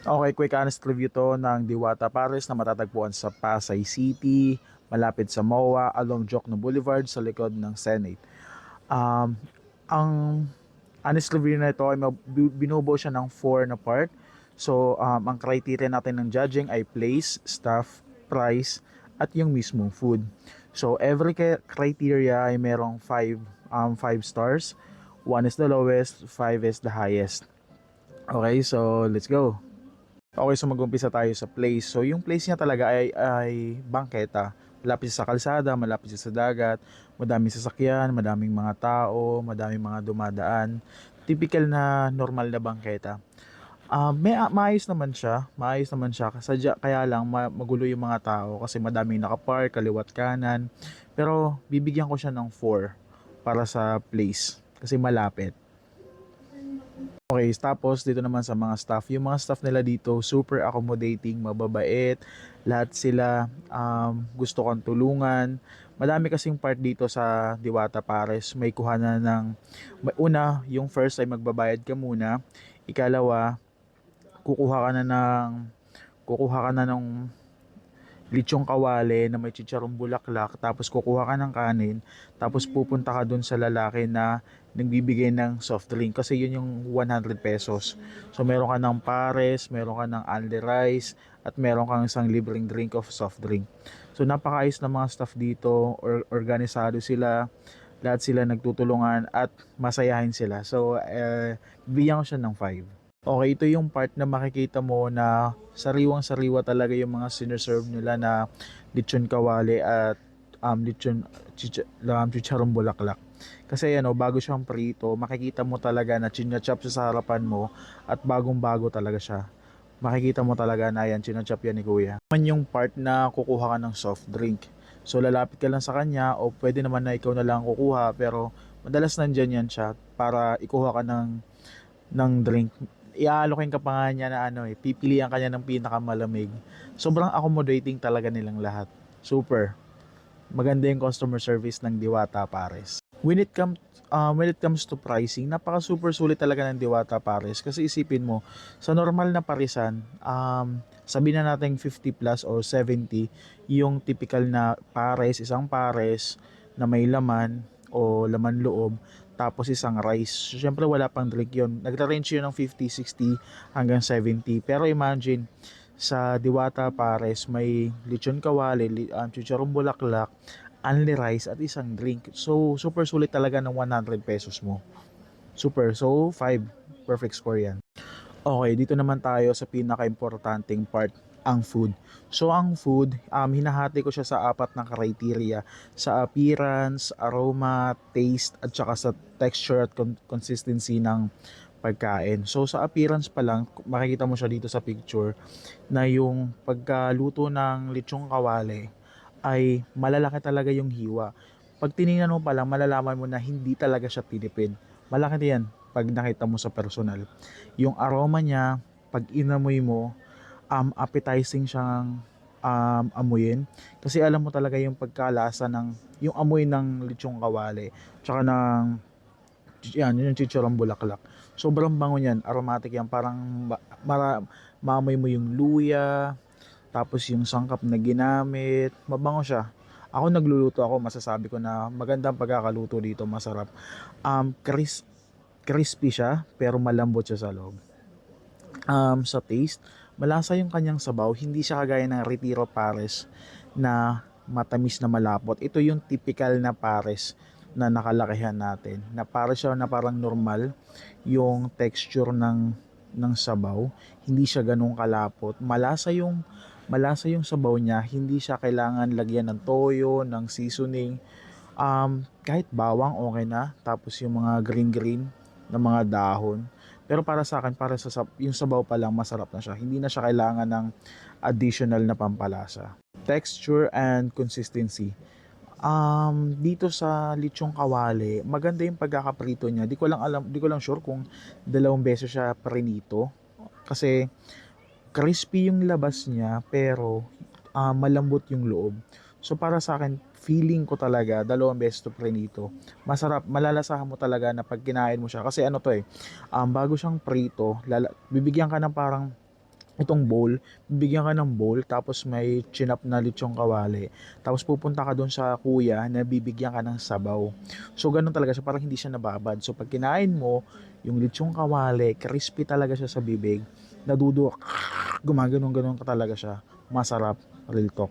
Okay, quick honest review to ng Diwata Pares na matatagpuan sa Pasay City, malapit sa MOA, along Jokno Boulevard sa likod ng Senate. Um, ang honest review na ito ay binubuo siya ng 4 na part. So, ang criteria natin ng judging ay place, staff, price, at yung mismong food. So, every criteria ay merong 5 stars. 1 is the lowest, 5 is the highest. Okay, so let's go. Okay, so mag-umpisa tayo sa place. So yung place niya talaga ay bangketa. Malapit siya sa kalsada, malapit siya sa dagat, madaming sasakyan, madaming mga tao, madaming mga dumadaan. Typical na normal na bangketa. Maayos naman siya, maayos naman siya. Kaya lang magulo yung mga tao kasi madaming nakapark, kaliwat kanan. Pero bibigyan ko siya ng 4 para sa place kasi malapit. Okay, tapos dito naman sa mga staff. Yung mga staff nila dito, super accommodating, mababait. Lahat sila gusto kang tulungan. Madami kasing part dito sa Diwata Pares. May kuhanan ng... Una, yung first ay magbabayad ka muna. Ikalawa, kukuha ka na ng... Kukuha ka na ng lechong kawale na may chicharong bulaklak, tapos kukuha ka ng kanin, tapos pupunta ka dun sa lalaki na nagbibigay ng soft drink kasi yun yung 100 pesos. So meron ka ng pares, meron ka ng only rice, at meron kang isang libreng drink of soft drink. So napakaayos ng mga staff dito, organisado sila, lahat sila nagtutulungan at masayahin sila. So bigyan ko siya ng 5. Okay, ito yung part na makikita mo na sariwang-sariwa talaga yung mga sineserve nila na lechon kawali at chicharong bulaklak. Kasi bago siyang prito, makikita mo talaga na chinachop siya sa harapan mo at bagong-bago talaga siya. Makikita mo talaga na yan, chinachop yan ni kuya. Man yung part na kukuha ka ng soft drink. So lalapit ka lang sa kanya o pwede naman na ikaw na lang kukuha pero madalas nandyan yan siya para ikuha ka ng drink. Iaalokin ka pa nga niya na pipilian ka niya ng pinakamalamig. Sobrang accommodating talaga nilang lahat. Super. Maganda yung customer service ng Diwata Pares. When it comes to pricing, napaka super sulit talaga ng Diwata Pares kasi isipin mo, sa normal na parisan, sabihin na natin 50 plus or 70, yung typical na pares, isang pares na may laman o laman loob, tapos isang rice. So, syempre wala pang drink yun. Nagra-range yun ng 50, 60 hanggang 70. Pero imagine, sa Diwata Pares may lechon kawali, chicharong bulaklak, only rice at isang drink. So, super sulit talaga ng 100 pesos mo. Super. So, 5. Perfect score yan. Okay, dito naman tayo sa pinaka-importanting part, ang food. So, ang food, hinahati ko siya sa 4 na criteria. Sa appearance, aroma, taste, at saka sa texture at consistency ng pagkain. So, sa appearance pa lang, makikita mo siya dito sa picture, na yung pagkaluto ng lechong kawale ay malalaki talaga yung hiwa. Pag tiningnan mo pa lang, malalaman mo na hindi talaga siya tinipid. Malaki yan pag nakita mo sa personal. Yung aroma niya, pag inamoy mo, appetizing siyang amuyin. Kasi alam mo talaga yung pagkalasa ng, yung amoy ng lechong kawali, tsaka ng, yan, yun yung chichurong bulaklak. Sobrang bango niyan, aromatic yan, parang maamoy mo yung luya, tapos yung sangkap na ginamit, mabango siya. Ako nagluluto ako, masasabi ko na magandang pagkakaluto dito, masarap. Um, cris Crispy siya, pero malambot siya sa loob. Sa taste, malasa yung kanyang sabaw, hindi siya kagaya ng Retiro Pares na matamis na malapot. Ito yung typical na pares na nakalakihan natin. Na para siya na parang normal yung texture ng sabaw, hindi siya ganun kalapot. Malasa yung sabaw niya, hindi siya kailangan lagyan ng toyo, ng seasoning. Kahit bawang okay na, tapos yung mga green na mga dahon. Pero para sa akin, para yung sabaw pa lang masarap na siya. Hindi na siya kailangan ng additional na pampalasa. Texture and consistency. Dito sa lechong kawali, maganda yung pagkakaprito niya. Di ko lang sure kung 2 beses siya prinito. Kasi crispy yung labas niya, pero malambot yung loob. So para sa akin, feeling ko talaga 2 beses to prinito. Masarap, malalasahan mo talaga na pag kinain mo siya. Kasi ano to bago siyang prito, bibigyan ka ng parang itong bowl, bibigyan ka ng bowl, tapos may chinap na lechong kawali. Tapos pupunta ka doon sa kuya na bibigyan ka ng sabaw. So ganun talaga siya, parang hindi siya nababad. So pag kinain mo, yung lechong kawali, crispy talaga siya sa bibig. Nadudo, gumaganon-ganon ka talaga siya. Masarap, real talk.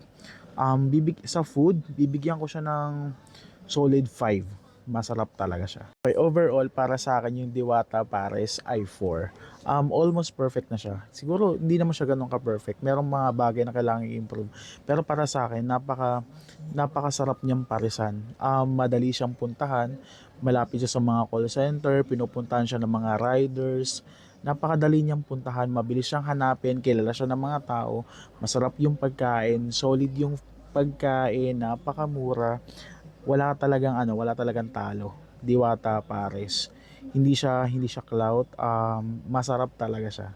Sa food, bibigyan ko siya ng solid 5. Masarap talaga siya. Okay, overall, para sa akin yung Diwata Pares ay 4. Almost perfect na siya. Siguro, hindi naman siya ganun ka-perfect. Merong mga bagay na kailangan i-improve. Pero para sa akin, napakasarap niyang parisan. Madali siyang puntahan. Malapit siya sa mga call center. Pinupuntahan siya ng mga riders. Napakadali niyang puntahan. Mabilis siyang hanapin. Kilala siya ng mga tao. Masarap yung pagkain. Solid yung pagkain. Napakamura. Wala talagang talo. Diwata Pares. Hindi siya clout. Masarap talaga siya.